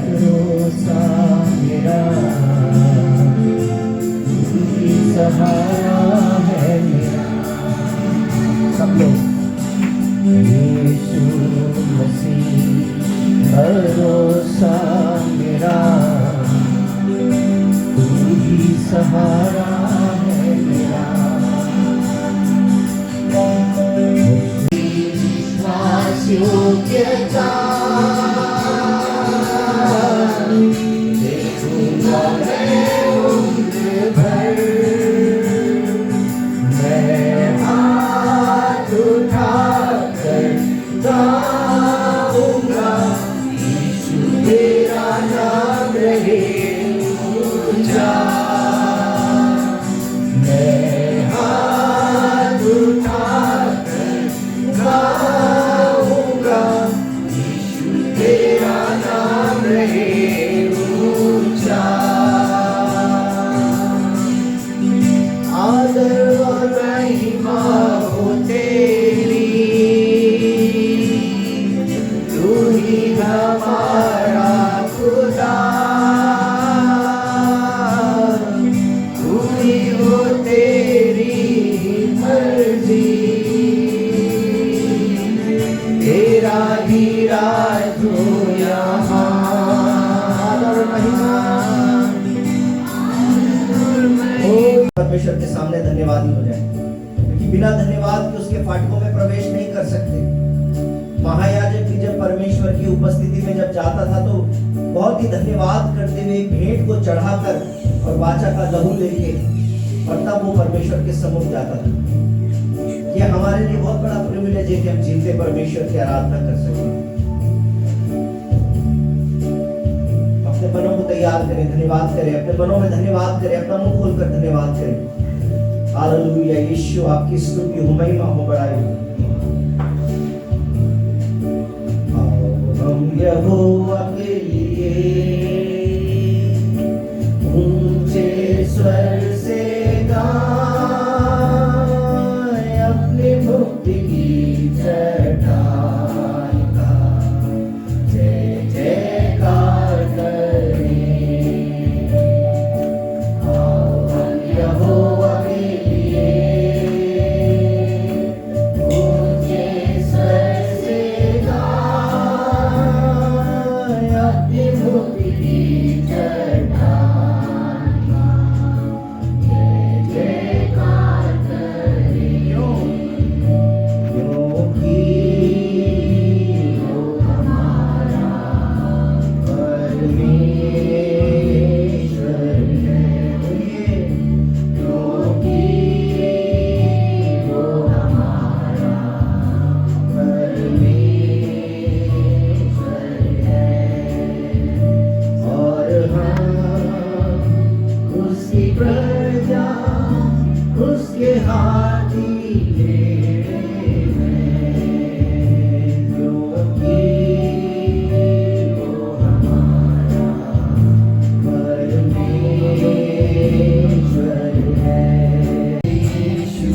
भरोसा मेरा, तू ही सहारा है मेरा। सब लोग यीशु मसीह भरोसा मेरा, तू ही सहारा है मेरा। योग्यता देखूंगा मैं उम्र भर, मैं हाथ उठाकर गाऊंगा, यीशु तेरा नाम रहे ऊंचा। मैं हाथ उठाकर गाऊंगा, यीशु तेरा नाम रहे ऊंचा। आदर और महिमा हो तेरी, तू ही हमारा खुदा, तू ही हो तेरी मर्जी, तेरा ही राज हो यहाँ। आदर महिमा परमेश्वर के सामने धन्यवाद ही हो जाए, क्योंकि बिना धन्यवाद के उसके फाटकों में प्रवेश नहीं कर सकते। महायाजक भी जब परमेश्वर की उपस्थिति में जब जाता था तो बहुत ही धन्यवाद करते हुए भेंट को चढ़ाकर और वाचा का लहू लेके, और तब वो परमेश्वर के सम्मुख जाता था। ये हमारे लिए बहुत बड़ा प्रिविलेज है कि हम जीते परमेश्वर की आराधना कर सकें। अपने मनों को तैयार करें, धन्यवाद करें, अपने मनों में धन्यवाद करें, अपना मुंह खोलकर धन्यवाद करें। हालेलुया, यीशु आपकी स्तुति हो, महिमा हो, बड़ाई हो। हम यहोवा के लिए ऊंचे स्वर से गाएं, अपनी मुक्ति की चट्टान का जय जयकार करें। आओ हम यहोवा के लिए ऊंचे स्वर से गाएं, अपनी मुक्ति की चट्टान का जय जयकार करें। क्योंकि वो हमारा परमेश्वर है। क्योंकि वो हमारा परमेश्वर है, और हम उसकी प्रजा, उसके हाथी भेड़े हैं। क्योंकि वो हमारा परमेश्वर है। यीशु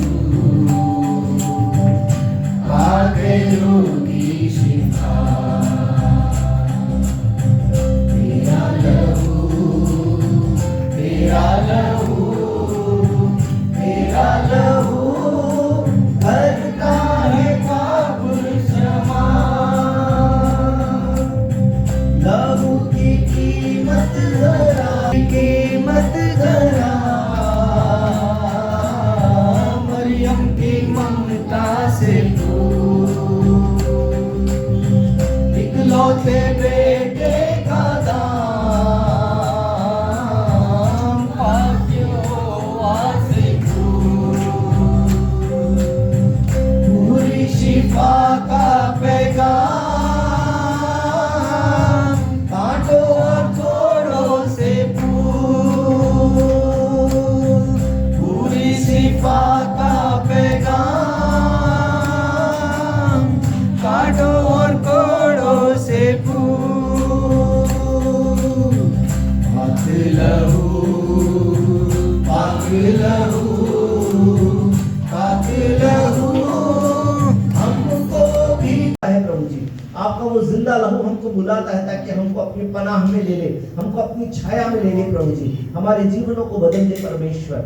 पागलों की शिफा, तेरा लहू, तेरा लहू, तेरा लहू भरता है काबुल शमा। लहू की कीमत जरा, कीमत जरा, मरियम की ममता से इकलौते बेटे का दाम, पाक्यों से पूरी शिफा का पैगाम, कांटों और थोड़ों से पूरी शिफा का पैगाम, कांटों और कोड़ों से पाक लहू, पाक लहू, पाक लहू हमको भी है। प्रभु जी, आपका वो जिंदा लहू हमको बुलाता है ताकि हमको अपनी पनाह में ले ले, हमको अपनी छाया में ले ले प्रभु जी, हमारे जीवनों को बदल दे परमेश्वर।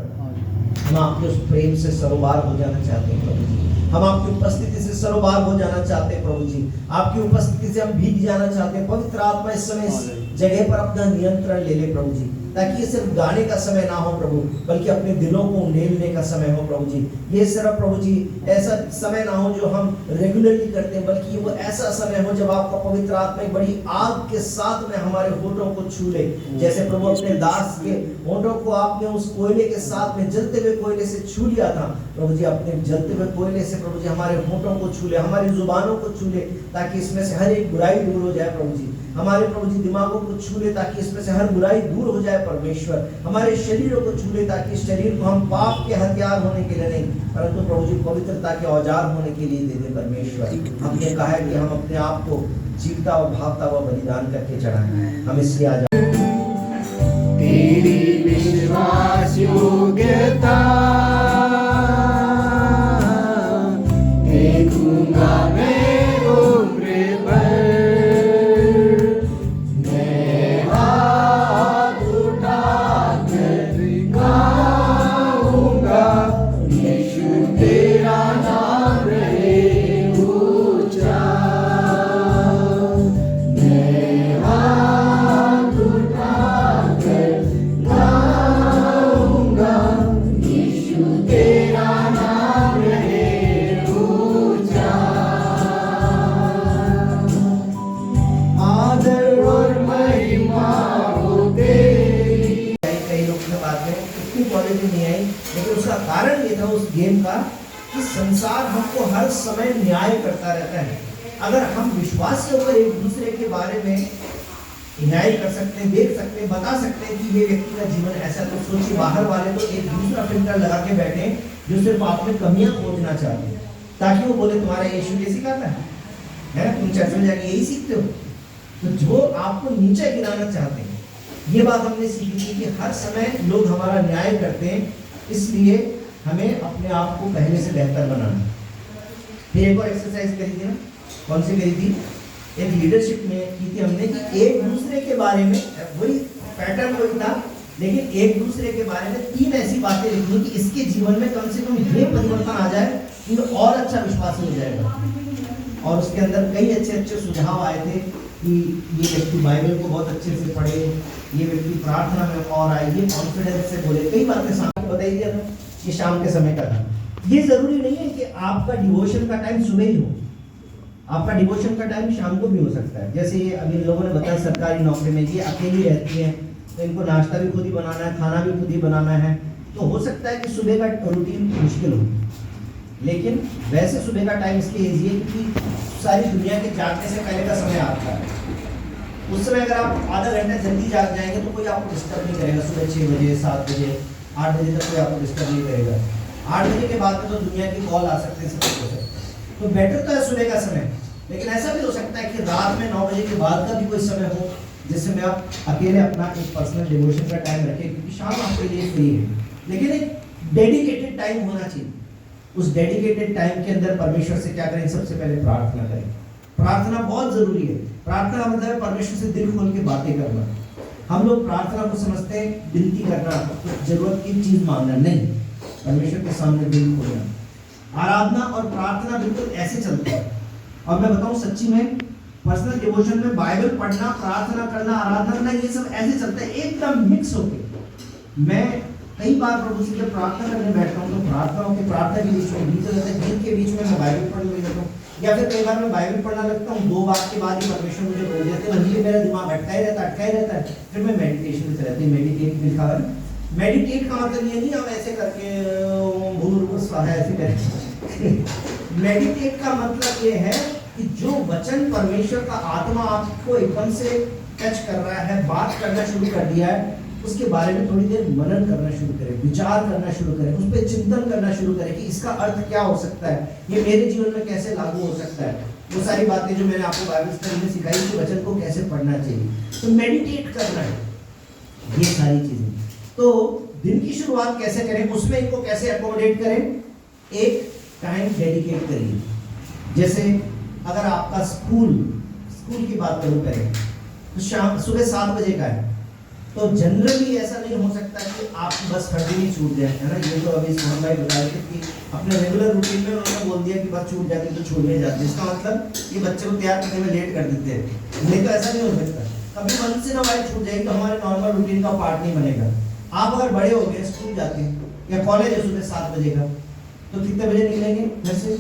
हम आपके उस प्रेम से सरोबार हो जाना चाहते हैं प्रभु जी, हम आपकी उपस्थिति से सरोबार हो जाना चाहते हैं प्रभु जी, आपकी उपस्थिति से हम भीग जाना चाहते हैं। पवित्र आत्मा इस समय इस जगह पर अपना नियंत्रण ले ले प्रभु जी, ताकि ये सिर्फ गाने का समय ना हो प्रभु, बल्कि अपने दिलों को उंडेलने का समय हो प्रभु जी। ये सिर्फ प्रभु जी ऐसा समय ना हो जो हम रेगुलरली करते हैं, बल्कि वो ऐसा समय हो जब आपका पवित्र आत्मा एक बड़ी आग के साथ में हमारे होठों को छू ले। जैसे प्रभु अपने दास के होठों को आपने उस कोयले के साथ में, जलते हुए कोयले से छू लिया था प्रभु जी, अपने जलते हुए कोयले से प्रभु जी हमारे होठों को छू ले, हमारी जुबानों को छू ले, ताकि इसमें से हर एक बुराई दूर हो जाए प्रभु जी। हमारे प्रभु जी दिमागों को छू ले, ताकि इसमें से हर बुराई दूर हो जाए परमेश्वर। हमारे शरीरों को छू ले, ताकि इस शरीर को हम पाप के हथियार होने के लिए नहीं, परंतु प्रभु जी पवित्रता के औजार होने के लिए दे दे परमेश्वर। हमने कहा है कि हम अपने आप को जीवता और भावता हुआ बलिदान करके चढ़ाएं। हम इसलिए आज तेरी विश्वास योग्यता देखूंगा मैं उम्र भर, मैं हाथ उठाकर गाऊंगा, यीशु तेरा नाम रहे ऊंचा। मैं हाथ उठाकर गाऊंगा, यीशु तेरा नाम रहे ऊंचा। आदर और महिमा हो तेरी। कई लोग के बाद में इतनी क्वालिटी नहीं आई, लेकिन उसका कारण ये था उस गेम का कि संसार हमको हर समय न्याय करता रहता है। अगर हम विश्वास के ऊपर एक दूसरे के बारे में न्याय कर सकते हैं, देख सकते हैं, बता सकते हैं कि ये व्यक्ति का जीवन ऐसा, तो सोचिए बाहर वाले तो एक दूसरा फिल्टर लगा के बैठे जो सिर्फ आप में कमियां खोजना चाहते हैं, ताकि वो बोले तुम्हारा यीशु ये सिखाता है ना, तुम चर्च में जाके यही सीखते हो। तो जो आपको नीचे गिराना चाहते हैं, ये बात हमने सीखी थी कि हर समय लोग हमारा न्याय करते हैं, इसलिए हमें अपने आप को पहले से बेहतर बनाना। फिर एक और एक्सरसाइज करी थी ना, कौन सी करी थी? एक लीडरशिप में की थी हमने कि एक दूसरे के बारे में, वही पैटर्न वही था, लेकिन एक दूसरे के बारे में 3 ऐसी बातें लिखनी कि इसके जीवन में कम से कम ये परिवर्तन आ जाए कि वो और अच्छा विश्वासी हो जाएगा। और उसके अंदर कई अच्छे अच्छे सुझाव आए थे कि ये व्यक्ति बाइबल को बहुत अच्छे से पढ़े, ये व्यक्ति प्रार्थना में और आए, ये कॉन्फिडेंस से बोले। कई बातें सामने बताई थी हमने, ये शाम के समय का था। ये जरूरी नहीं है कि आपका डिवोशन का टाइम सुबह ही हो, आपका डिवोशन का टाइम शाम को भी हो सकता है। जैसे ये अभी लोगों ने बताया सरकारी नौकरी में ये अकेली रहती हैं, तो इनको नाश्ता भी खुद ही बनाना है, खाना भी खुद ही बनाना है, तो हो सकता है कि सुबह का रूटीन मुश्किल हो, लेकिन वैसे सुबह का टाइम इसलिए ईजी है क्योंकि सारी दुनिया के जागने से पहले का समय आता है। उस समय अगर आप आधा घंटा जल्दी जाग जाएंगे तो कोई आपको डिस्टर्ब नहीं करेगा। सुबह 6 बजे, 7 बजे, 8 बजे तक कोई आपको डिस्टर्ब नहीं करेगा। 8 बजे के बाद में तो दुनिया की कॉल आ सकते हैं, सब कुछ हो सकता है। तो बेटर तो है सुबह का समय, लेकिन ऐसा भी हो सकता है कि रात में 9 बजे के बाद का भी कोई समय हो जिसमें आप अकेले अपना एक पर्सनल डिवोशन का टाइम रखें, क्योंकि शाम आपके लिए फ्री है, लेकिन एक डेडिकेटेड टाइम होना चाहिए। उस डेडिकेटेड टाइम के अंदर परमेश्वर से क्या करें? सबसे पहले प्रार्थना करें। प्रार्थना बहुत जरूरी है। प्रार्थना मतलब है परमेश्वर से दिल खोल के बातें करना। हम लोग प्रार्थना को समझते हैं विनती करना, तो जरूरत की चीज मांगना, नहीं, परमेश्वर के सामने दिल खोलना। आराधना और प्रार्थना बिल्कुल ऐसे चलता है। और मैं बताऊं सच्ची में, पर्सनल डिवोशन में बाइबल पढ़ना, प्रार्थना करना, आराधना करना, ये सब ऐसे चलता है एकदम मिक्स होके। मैं कई बार प्रभु से जब प्रार्थना करने बैठता हूँ तो प्रार्थना के बीच में गीत रहता है, गीत के बीच में मैं बाइबल पढ़ने लगता हूँ, या फिर कई बार मैं बाइबल पढ़ना लगता हूँ, 2 बात के बाद ही परमेश्वर मुझे बोल देते हैं, वही मेरा दिमाग अटका ही रहता है। फिर मैं मेडिटेशन में चलाती हूँ। मेडिटेट लिखा है, मेडिटेट का मतलब ये नहीं हम ऐसे करके भूल स्वाहा ऐसे करें। मेडिटेट का मतलब ये है कि जो वचन परमेश्वर का आत्मा आपको एकदम से टच कर रहा है, बात करना शुरू कर दिया है, उसके बारे में थोड़ी देर मनन करना शुरू करें, विचार करना शुरू करें, उस पर चिंतन करना शुरू करें कि इसका अर्थ क्या हो सकता है, ये मेरे जीवन में कैसे लागू हो सकता है। वो सारी बातें जो मैंने आपको बाइबल स्टडी में सिखाई कि वचन को कैसे पढ़ना चाहिए, तो मेडिटेट करना है, ये सारी चीजें। तो दिन की शुरुआत कैसे करें, उसमें इनको कैसे अकोमोडेट करें? एक टाइम डेडिकेट करिए। जैसे अगर आपका स्कूल स्कूल की बात करूँ पहले, तो शाम सुबह 7 बजे का है, तो जनरली ऐसा नहीं हो सकता कि आपकी बस हर दिन ही छूट जाए, है ना। ये तो अभी सोहन भाई बता रहे थे कि अपने रेगुलर रूटीन में उन्होंने बोल दिया कि बस छूट जाती तो छूट नहीं जाती, इसका मतलब ये बच्चे को तैयार करने में लेट कर देते हैं। नहीं तो ऐसा नहीं हो सकता, कभी वंस इन अ व्हाइल छूट जाएगी तो हमारे नॉर्मल रूटीन का पार्ट नहीं बनेगा। आप अगर बड़े हो गए, स्कूल जाते हैं या कॉलेज है सुबह 7 बजे का, तो कितने बजे निकलेंगे घर से?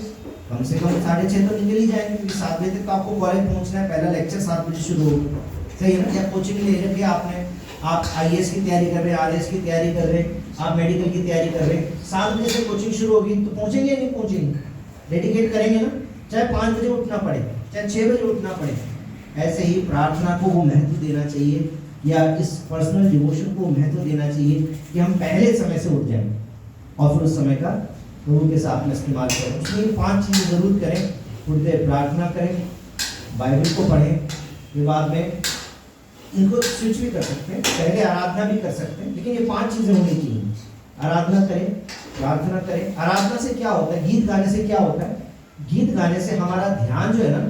कम से कम 6:30 तो निकल ही जाएंगे, क्योंकि 7 बजे तक तो आपको कॉलेज पहुंचना है, पहला लेक्चर 7 बजे शुरू होगा, सही है ना। या कोचिंग ले रखे आपने, आप IAS की तैयारी कर रहे हैं, RS की तैयारी कर रहे हैं, आप मेडिकल की तैयारी कर रहे हैं, 7 बजे से कोचिंग शुरू होगी, तो पहुंचेंगे या नहीं पहुंचेंगे? डेडिकेट करेंगे ना, चाहे 5 बजे उठना पड़े, चाहे 6 बजे उठना पड़े। ऐसे ही प्रार्थना को वो महत्व देना चाहिए, या इस पर्सनल डिवोशन को महत्व देना चाहिए कि हम पहले समय से उठ जाएं और फिर उस समय का प्रभु के साथ में इस्तेमाल करें। उसमें 5 चीज़ें ज़रूर करें। उठते प्रार्थना करें, बाइबल को पढ़ें, फिर बाद में इनको स्विच भी कर सकते हैं, पहले आराधना भी कर सकते हैं, लेकिन ये 5 चीज़ें होनी चाहिए। आराधना करें, प्रार्थना करें। आराधना से क्या होता है? गीत गाने से क्या होता है? गीत गाने से हमारा ध्यान जो है ना,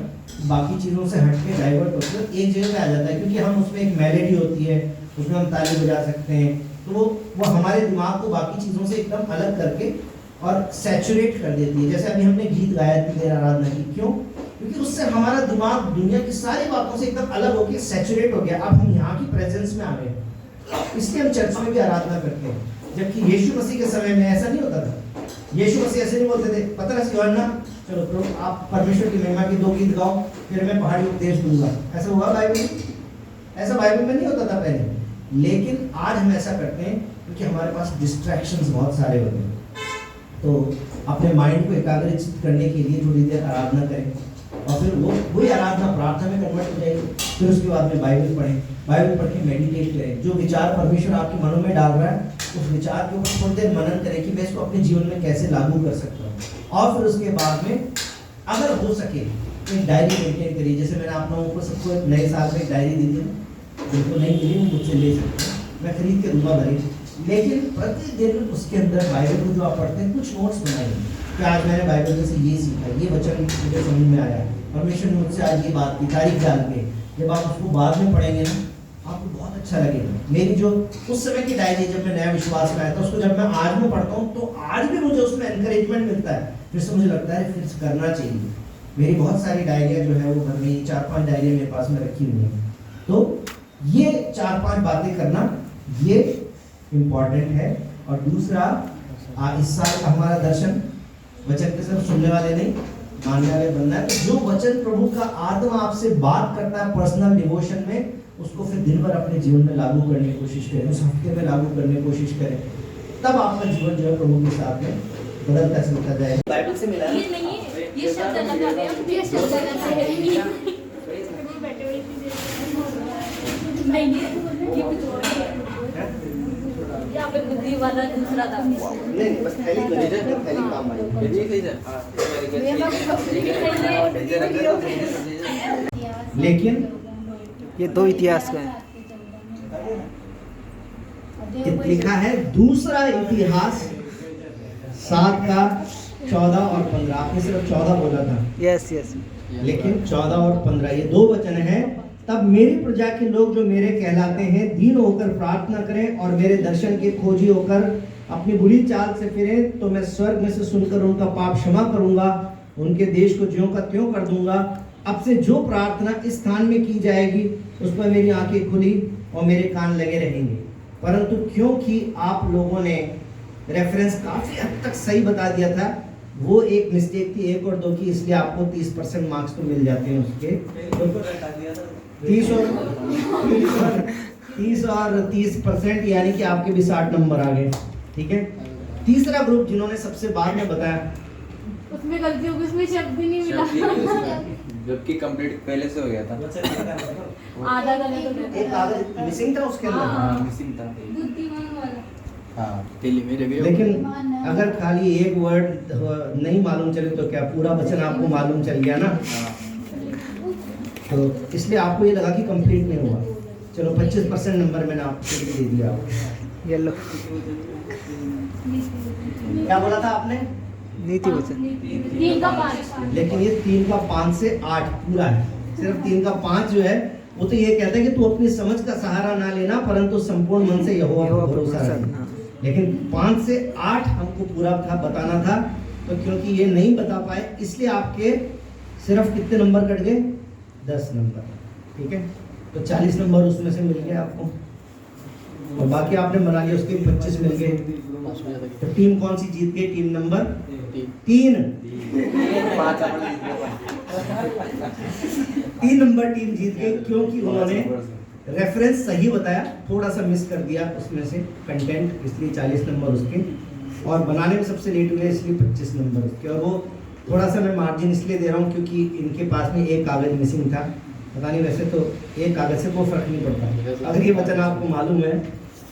बाकी चीज़ों से हट के डाइवर्ट होकर एक जगह पे आ जाता है, क्योंकि हम उसमें एक मेलोडी होती है, उसमें हम ताली बजा सकते हैं, तो वो हमारे दिमाग को बाकी चीज़ों से एकदम अलग करके और सैचुरेट कर देती है। जैसे अभी हमने गीत गाया इतनी देर आराधना की, क्यों? क्योंकि उससे हमारा दिमाग दुनिया की सारी बातों से एकदम अलग होकर सैचुरेट हो गया। अब हम यहाँ की प्रेजेंस में आ गए, इसलिए हम चर्च में भी आराधना करते हैं। जबकि यीशु मसीह के समय में ऐसा नहीं होता था। यीशु मसीह ऐसे नहीं बोलते थे, पतरस यूहन्ना चलो प्रभु आप परमेश्वर की महिमा के 2 गीत गाओ, फिर मैं पहाड़ी उपदेश दूंगा। ऐसा हुआ बाइबल में? ऐसा बाइबल में नहीं होता था पहले। लेकिन आज हम ऐसा करते हैं क्योंकि हमारे पास डिस्ट्रैक्शंस बहुत सारे होते हैं। तो अपने माइंड को एकाग्रचित करने के लिए थोड़ी देर आराधना करें, और फिर वही आराधना प्रार्थना में कन्वर्ट हो जाएगी। फिर उसके बाद में बाइबल पढ़ें, बाइबल पढ़ के मेडिटेट करें। जो विचार परमेश्वर आपके मनों में डाल रहा है, उस विचार के ऊपर थोड़ी देर मनन करें कि मैं इसको अपने जीवन में कैसे लागू कर सकता हूँ। और फिर उसके बाद में अगर हो सके एक डायरी मेंटेन करिए। जैसे मैंने आप लोगों को सबको एक नए साल में एक डायरी दी थी, जिनको नहीं मिली वो मुझसे ले सकते हैं, मैं खरीद के दूंगा भले। लेकिन प्रतिदिन उसके अंदर बाइबल को जो आप पढ़ते हैं कुछ नोट्स बनाइए कि आज मैंने बाइबल में से ये सीखा, ये वचन मुझे समझ में आया, परमेश्वर ने मुझसे आज ये बात की, तारीख डाल के। जब आप उसको बाद में पढ़ेंगे ना, आपको बहुत अच्छा लगेगा। मेरी जो उस समय की डायरी, जब मैं नया विश्वास में आया था, उसको जब मैं आज में पढ़ता हूँ तो आज भी मुझे उसमें एनकरेजमेंट मिलता है। फिर से मुझे लगता है फिर करना चाहिए। मेरी बहुत सारी डायरियाँ जो है वो घर में 4-5 डायरियाँ मेरे पास में रखी हुई हैं। तो ये 4-5 बातें करना ये इम्पॉर्टेंट है। और दूसरा, इस साल का हमारा दर्शन वचन के सिर्फ सुनने वाले नहीं, मानने वाले बनना है। तो जो वचन प्रभु का आत्मा आपसे बात करता है पर्सनल डिवोशन में, उसको फिर दिन भर अपने जीवन में लागू करने की कोशिश करें, उस हफ्ते में लागू करने की कोशिश करें। तब आपका जीवन जो है प्रभु के साथ में बदलता चलता जाएगा। बाइबल से मिला है? ये नहीं है, ये शब्द अलग आ गया, ये शब्द अलग आ गया। नहीं ये कुछ और है। यहाँ पे बुद्धि वाला दूसरा था। नहीं, बस थैली को ले जाओ, थैली काम आएगी। लेकिन ये 2 इतिहास का है। लिखा है दूसरा इतिहास 7 का 14 और 15। आपने सिर्फ 14 बोला था, यस यस, लेकिन 14 और 15 ये 2 वचन हैं। तब मेरी प्रजा के लोग जो मेरे कहलाते हैं दीन होकर प्रार्थना करें और मेरे दर्शन के खोजी होकर अपनी बुरी चाल से फिरें, तो मैं स्वर्ग में से सुनकर उनका पाप क्षमा करूंगा, उनके देश को ज्यों का त्यों कर दूंगा। अब से जो प्रार्थना इस स्थान में की जाएगी उस पर मेरी आंखें खुली और मेरे कान लगे रहेंगे। परंतु क्योंकि आप लोगों ने रेफरेंस काफी हद तक सही बता दिया था, वो एक मिस्टेक थी 1 और 2 की, इसलिए आपको 30% मार्क्स तो मिल जाते हैं उसके। 30 और 30%, यानी कि आपके भी 60 नंबर आ गए। ठीक है। तीसरा ग्रुप जिन्होंने सबसे बाद में बताया, उसमें गलती होगी, उसमें शब्द ही नहीं मिला, जबकि कंप्लीट पहले से हो गया था। आधा गलत हो गया। एक कागज मिसिंग था उसके अंदर। हाँ, मिसिंग था। बुद्धिमान वाला। हाँ, दिल्ली मेरे भी। लेकिन अगर खाली एक वर्ड नहीं मालूम चले तो क्या पूरा वचन आपको मालूम चल गया ना? तो इसलिए आपको ये लगा कि कंप्लीट नहीं हुआ। चलो 25% नंबर मैंने आपको दे दिया। ये लो, क्या बोला था आपने? नीति वचन। 3 का 5। लेकिन ये 3 का 5 से 8 पूरा है। सिर्फ 3 का 5 जो है वो तो ये कहता है कि तू अपनी समझ का सहारा ना लेना, परंतु संपूर्ण मन से यहोवा पर भरोसा रखना। लेकिन 5 से 8 हमको पूरा था बताना था, तो क्योंकि ये नहीं बता पाए इसलिए आपके सिर्फ कितने नंबर कट गए? 10 नंबर। ठीक है, तो 40 नंबर उसमें से मिल गए आपको, और बाकी आपने बना लिया उसके 25 मिल गए। तो टीम कौन सी जीत गई? Team number 3। 3 नंबर टीम जीत गई, क्योंकि उन्होंने रेफरेंस सही बताया, थोड़ा सा मिस कर दिया उसमें से कंटेंट, इसलिए 40 नंबर उसके, और बनाने में सबसे लेट हुए इसलिए 25 नंबर उसके। और वो थोड़ा सा मैं मार्जिन इसलिए दे रहा हूँ क्योंकि इनके पास में एक कागज मिसिंग था, पता नहीं, वैसे तो एक कागज से कोई फर्क नहीं पड़ता। अगर ये वचन आपको मालूम है,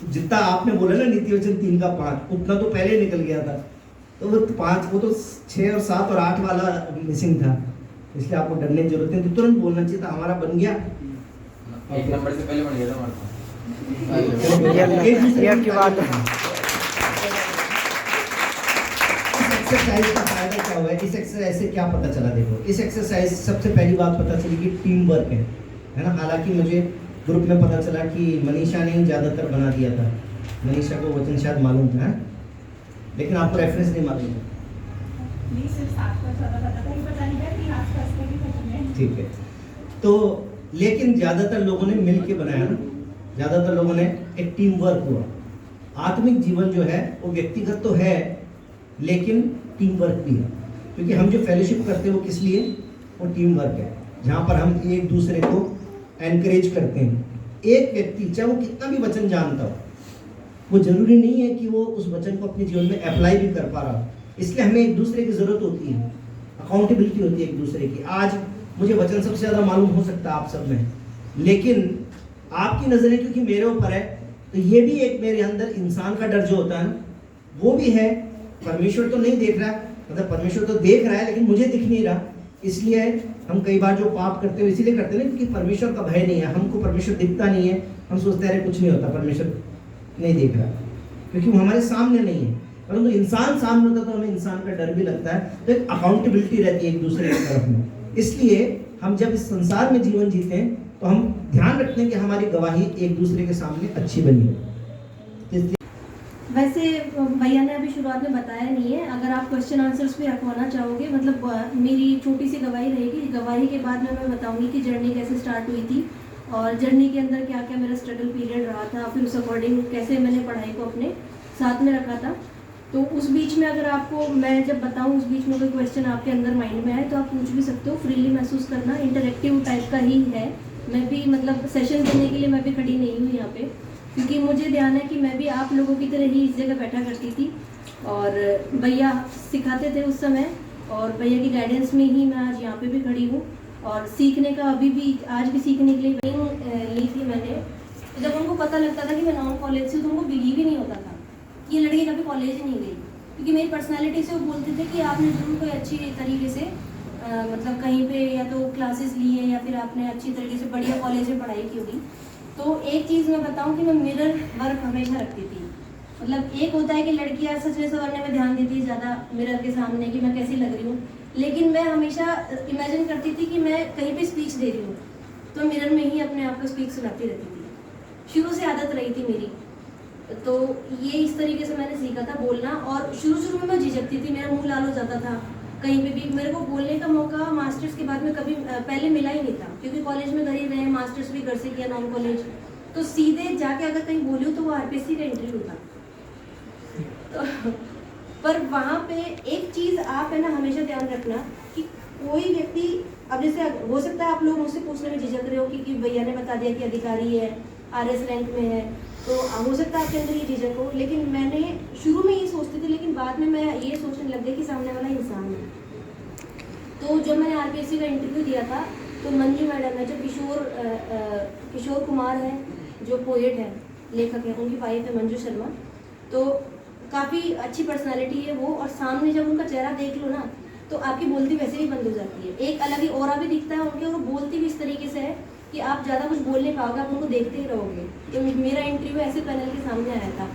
जितना आपने बोला ना नीति वचन 3 का 5, उतना तो पहले निकल गया था, तो वो 5 वो तो 6 और 7 और 8 वाला मिसिंग था, इसलिए आपको डरने की जरूरत नहीं, तो तुरंत बोलना चाहिए था हमारा बन गया। एक नंबर से पहले बन गया था हमारा। ये की बात है। एक्सरसाइज का फायदा क्या हुआ है? इस एक्सरसाइज से क्या पता चला? देखो, इस एक्सरसाइज से सबसे पहली बात पता चली कि टीम वर्क है ना। हालांकि मुझे ग्रुप में पता चला कि मनीषा ने ही ज़्यादातर बना दिया था, मनीषा को वचन शायद मालूम था, लेकिन आपको रेफरेंस नहीं मालूम है। ठीक है, तो लेकिन ज़्यादातर लोगों ने मिल के बनाया ना, ज़्यादातर लोगों ने एक टीम वर्क हुआ। आत्मिक जीवन जो है वो व्यक्तिगत तो है लेकिन टीम वर्क भी है, क्योंकि हम जो फेलोशिप करते हैं वो किस लिए? वो टीम वर्क है, जहाँ पर हम एक दूसरे को एनकरेज करते हैं। एक व्यक्ति चाहे वो कितना भी वचन जानता हो, वो जरूरी नहीं है कि वो उस वचन को अपने जीवन में अप्लाई भी कर पा रहा हो, इसलिए हमें एक दूसरे की जरूरत होती है, अकाउंटेबिलिटी होती है एक दूसरे की। आज मुझे वचन सबसे ज़्यादा मालूम हो सकता है आप सब में, लेकिन आपकी नज़रें क्योंकि मेरे ऊपर है, तो ये भी एक मेरे अंदर इंसान का डर जो होता है ना, वो भी है। परमेश्वर तो नहीं देख रहा, मतलब परमेश्वर तो देख रहा है लेकिन मुझे दिख नहीं रहा, इसलिए हम कई बार जो पाप करते हो इसीलिए करते हैं ना, क्योंकि परमेश्वर का भय नहीं है, हमको परमेश्वर दिखता नहीं है, हम सोचते हैं कुछ नहीं होता, परमेश्वर नहीं देख रहा, क्योंकि वो हमारे सामने नहीं है। परंतु इंसान सामने होता तो हमें इंसान का डर भी लगता है, तो एक अकाउंटेबिलिटी रहती है एक दूसरे की तरफ में। इसलिए हम जब इस संसार में जीवन जीते हैं तो हम ध्यान रखते हैं कि हमारी गवाही एक दूसरे के सामने अच्छी बनी है। वैसे भैया ने अभी शुरुआत में बताया नहीं है, अगर आप क्वेश्चन आंसर्स भी रखवाना चाहोगे, मतलब मेरी छोटी सी गवाही रहेगी। गवाही के बाद में मैं बताऊंगी कि जर्नी कैसे स्टार्ट हुई थी और जर्नी के अंदर क्या क्या मेरा स्ट्रगल पीरियड रहा था, फिर उस अकॉर्डिंग कैसे मैंने पढ़ाई को अपने साथ में रखा था। तो उस बीच में अगर आपको मैं जब बताऊं, उस बीच में कोई क्वेश्चन आपके अंदर माइंड में आए तो आप पूछ भी सकते हो, फ्रीली महसूस करना। इंटरेक्टिव टाइप का ही है, मैं भी मतलब सेशन देने के लिए मैं भी खड़ी नहीं हूँ यहाँ पे, क्योंकि मुझे ध्यान है कि मैं भी आप लोगों की तरह ही इस जगह बैठा करती थी और भैया सिखाते थे उस समय, और भैया की गाइडेंस में ही मैं आज यहाँ पे भी खड़ी हूँ और सीखने का अभी भी आज भी सीखने के लिए ट्रेनिंग ली थी मैंने। जब उनको पता लगता था कि मैं नॉन कॉलेज से, तो उनको बिलीव ही नहीं होता था कि ये लड़की कभी कॉलेज ही नहीं गई, क्योंकि मेरी पर्सनैलिटी से वो बोलते थे कि आपने जरूर कोई अच्छी तरीके से मतलब कहीं पे या तो क्लासेस ली है या फिर आपने अच्छी तरीके से बढ़िया कॉलेज में पढ़ाई की होगी। तो एक चीज़ मैं बताऊं कि मैं मिरर वर्क हमेशा रखती थी। मतलब एक होता है कि लड़कियां सजने संवरने में ध्यान देती है ज़्यादा मिरर के सामने कि मैं कैसी लग रही हूँ, लेकिन मैं हमेशा इमेजिन करती थी कि मैं कहीं पे स्पीच दे रही हूँ तो मिरर में ही अपने आप को स्पीच सुनाती रहती थी। शुरू से आदत रही थी मेरी, तो ये इस तरीके से मैंने सीखा था बोलना। और शुरू में मैं झिझकती थी, मेरा मुँह लाल हो जाता था कहीं पे भी। मेरे को बोलने का मौका मास्टर्स के बाद में कभी पहले मिला ही नहीं था, क्योंकि कॉलेज में घर ही रहे, मास्टर्स भी घर से किया नॉन कॉलेज, तो सीधे जाके अगर कहीं बोली हूँ तो वो आरपीएससी का इंटरव्यू था। तो पर वहाँ पे एक चीज़ आप है ना हमेशा ध्यान रखना कि कोई व्यक्ति, अब जैसे हो सकता है आप लोग मुझसे पूछने में झिझक रहे हो कि भैया ने बता दिया कि अधिकारी है, आरएस रैंक में है, तो हो सकता है आपके अंदर ये झिझक हो, लेकिन मैंने शुरू में ये सोचती थी, लेकिन बाद में मैं ये सोचने लग गई कि सामने वाला इंसान है। तो जब मैंने आरपीएससी का इंटरव्यू दिया था तो मंजू मैडम है, जो किशोर कुमार है, जो पोएट है, लेखक है, उनकी वाइफ है मंजू शर्मा, तो काफ़ी अच्छी पर्सनालिटी है वो। और सामने जब उनका चेहरा देख लो ना तो आपकी बोलती वैसे ही बंद हो जाती है, एक अलग ही ऑरा भी दिखता है उनके, और बोलती भी इस तरीके से है कि आप ज़्यादा कुछ बोल नहीं पाओगे, आप उनको देखते ही रहोगे। तो मेरा इंटरव्यू ऐसे पैनल के सामने आया था,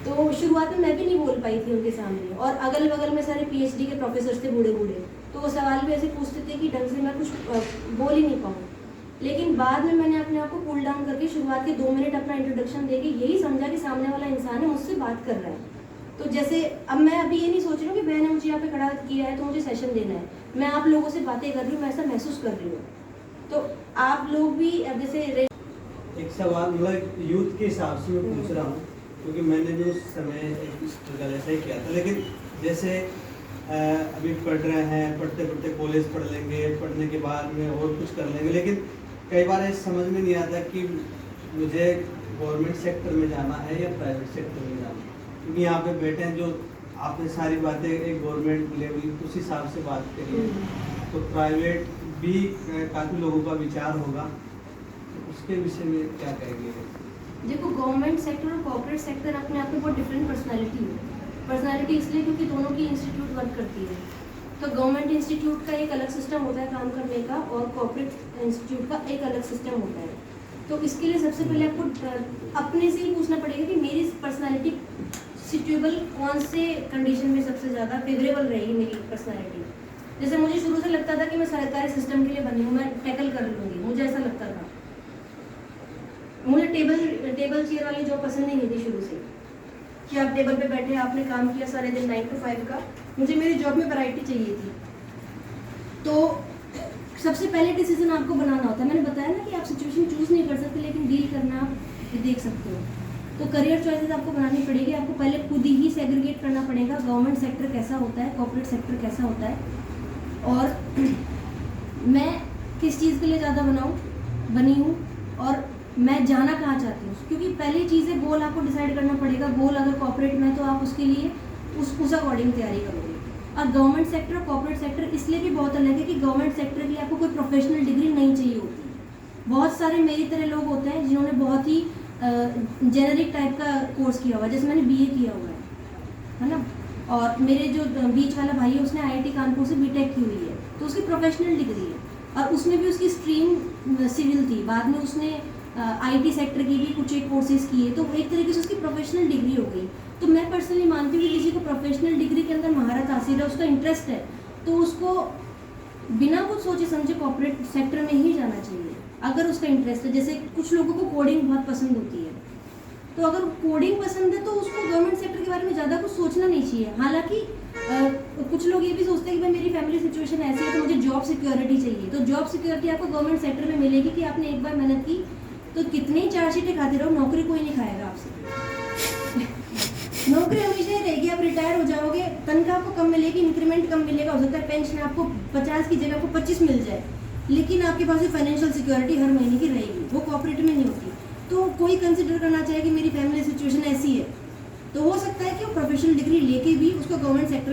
तो शुरुआत में मैं भी नहीं बोल पाई थी उनके सामने, और अगल बगल में सारे पीएचडी के प्रोफेसर थे बूढ़े बूढ़े, तो वो सवाल भी ऐसे पूछते थे कि ढंग से मैं कुछ बोल ही नहीं पाऊँ। लेकिन बाद में मैंने अपने आप को कूल डाउन करके शुरुआत के 2 मिनट अपना इंट्रोडक्शन देके यही समझा कि सामने वाला इंसान है, मुझसे बात कर रहा है। तो जैसे अब मैं अभी ये नहीं सोच रही हूँ कि मैंने मुझे यहाँ पे खड़ा किया है तो मुझे सेशन देना है, मैं आप लोगों से बातें कर रही हूँ, मैं ऐसा महसूस कर रही हूँ। तो आप लोग भी अब जैसे एक सवाल मतलब यूथ के हिसाब से मैं पूछ रहा हूँ, क्योंकि मैंने भी उस समय एक स्ट्रगल ऐसा ही किया था। लेकिन जैसे अभी पढ़ रहे हैं, पढ़ते पढ़ते कॉलेज पढ़ लेंगे, पढ़ने के बाद में और कुछ कर लेंगे, लेकिन कई बार ये समझ में नहीं आता कि मुझे गवर्नमेंट सेक्टर में जाना है या प्राइवेट सेक्टर में जाना है। क्योंकि यहाँ पे बैठे हैं जो आपने सारी बातें एक गवर्नमेंट लेवल उस हिसाब से बात करी है, तो प्राइवेट भी काफ़ी लोगों का विचार होगा, तो उसके विषय में क्या कहेंगे? देखो, गवर्नमेंट सेक्टर और कॉर्पोरेट सेक्टर अपने आप में बहुत डिफरेंट पर्सनालिटी है। पर्सनालिटी इसलिए क्योंकि दोनों की इंस्टीट्यूट वर्क करती है। तो गवर्नमेंट इंस्टीट्यूट का एक अलग सिस्टम होता है काम करने का, और कॉर्पोरेट इंस्टीट्यूट का एक अलग सिस्टम होता है। तो इसके लिए सबसे पहले आपको अपने से ही पूछना पड़ेगा कि मेरी पर्सनालिटी सिचुएबल कौन से कंडीशन में सबसे ज़्यादा फेवरेबल रहेगी मेरी पर्सनालिटी। जैसे मुझे शुरू से लगता था कि मैं सरकारी सिस्टम के लिए बनी हूँ, मैं टैकल कर लूँगी, मुझे ऐसा लगता था। मुझे टेबल चेयर वाली जॉब पसंद नहीं थी शुरू से, कि आप टेबल पे बैठे आपने काम किया सारे दिन 9 to 5 का। मुझे मेरी जॉब में वैरायटी चाहिए थी। तो सबसे पहले डिसीजन आपको बनाना होता है। मैंने बताया ना कि आप सिचुएशन चूज़ नहीं कर सकते, लेकिन डील करना आप देख सकते हो। तो करियर चॉइसेस आपको बनानी पड़ेगी। आपको पहले खुद ही सेग्रीगेट करना पड़ेगा गवर्नमेंट सेक्टर कैसा होता है, कॉर्पोरेट सेक्टर कैसा होता है, और मैं किस चीज़ के लिए ज़्यादा बनी हूँ, और मैं जाना कहाँ चाहती हूँ। क्योंकि पहली चीज़ है गोल आपको डिसाइड करना पड़ेगा। गोल अगर कॉर्पोरेट में, तो आप उसके लिए उस अकॉर्डिंग तैयारी करोगे। और गवर्नमेंट सेक्टर और कॉर्पोरेट सेक्टर इसलिए भी बहुत अलग है कि गवर्नमेंट सेक्टर के लिए आपको कोई प्रोफेशनल डिग्री नहीं चाहिए होती। बहुत सारे मेरी तरह लोग होते हैं जिन्होंने बहुत ही जेनरिक टाइप का कोर्स किया हुआ है, जैसे मैंने BA किया हुआ है ना। और मेरे जो बीच वाला भाई है उसने IIT कानपुर से BTech की हुई है, तो उसकी प्रोफेशनल डिग्री है। और उसमें भी उसकी स्ट्रीम सिविल थी, बाद में उसने IT सेक्टर की भी कुछ एक कोर्सेज किए, तो एक तरीके से उसकी प्रोफेशनल डिग्री हो गई। तो मैं पर्सनली मानती हूँ कि किसी को प्रोफेशनल डिग्री के अंदर महारत हासिल है, उसका इंटरेस्ट है, तो उसको बिना कुछ सोचे समझे कॉर्पोरेट सेक्टर में ही जाना चाहिए अगर उसका इंटरेस्ट है। जैसे कुछ लोगों को कोडिंग बहुत पसंद होती है, तो अगर कोडिंग पसंद है तो उसको गवर्नमेंट सेक्टर के बारे में ज़्यादा कुछ सोचना नहीं चाहिए। हालांकि कुछ लोग ये भी सोचते हैं कि भाई मेरी फैमिली सिचुएशन ऐसी है तो मुझे जॉब सिक्योरिटी चाहिए। तो जॉब सिक्योरिटी आपको गवर्नमेंट सेक्टर में मिलेगी कि आपने एक बार मेहनत की, तो कितने ही चार्जशीटें खाते रहो, नौकरी कोई नहीं खाएगा आपसे। नौकरी हमेशा ही रहेगी। आप रिटायर हो जाओगे, तनख्वाह आपको कम मिलेगी, इंक्रीमेंट कम मिलेगा, हो सकता है पेंशन आपको 50 की जगह आपको 25 मिल जाए, लेकिन आपके पास फाइनेंशियल सिक्योरिटी हर महीने की रहेगी। वो कॉर्पोरेट में नहीं होती। तो कोई कंसिडर करना चाहिए कि मेरी फैमिली सिचुएशन ऐसी है, तो हो सकता है कि वो प्रोफेशनल डिग्री लेके भी उसको गवर्नमेंट सेक्टर